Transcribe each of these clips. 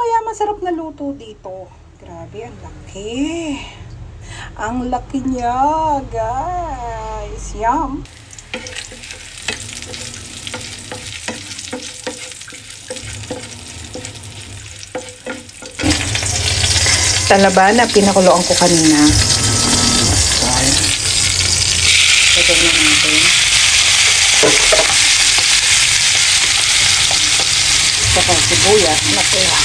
kaya masarap na luto dito? Grabe, ang laki. Ang laki niya, guys. Yum. Talaba na pinakuloan ko kanina. Lagay na natin. Saka sibuyas na pula.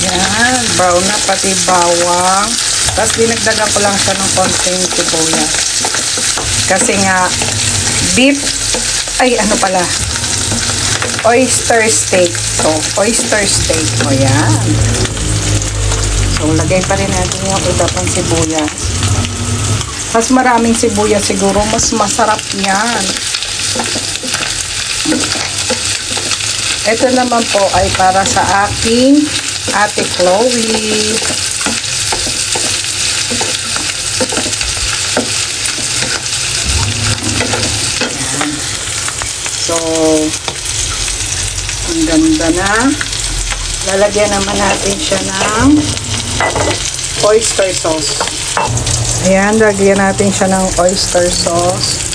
Ayan, brown na pati bawang. Tapos dinagdagan ko lang siya ng konting sibuyas. Kasi nga, beef, ay ano pala, oyster steak. So, oyster steak. O yan. So, lagay pa rin natin yung iba pang sibuyas. Mas maraming sibuyas siguro, mas masarap yan. Ito naman po ay para sa aking Ate Chloe. Ayan. So, ang ganda na. Lalagyan naman natin siya ng oyster sauce. Ayan, lagyan natin siya ng oyster sauce.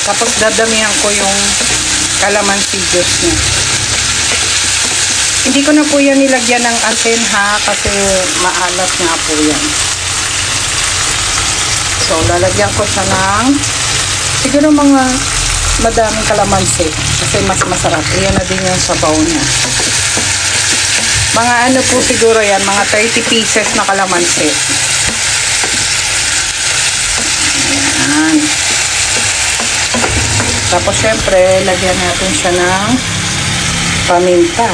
Tapos dadamihan ko yung calamansi juice niya. Hindi ko na po yan nilagyan ng asin ha, kasi maalat nga po yan. So, lalagyan ko siya ng siguro mga madaming calamansi kasi mas masarap. Iyan na din yung sabaw niya. Mga ano po siguro yan, mga 30 pieces na calamansi. Ayan. Tapos syempre, lagyan natin siya ng paminta.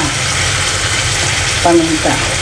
Paminta.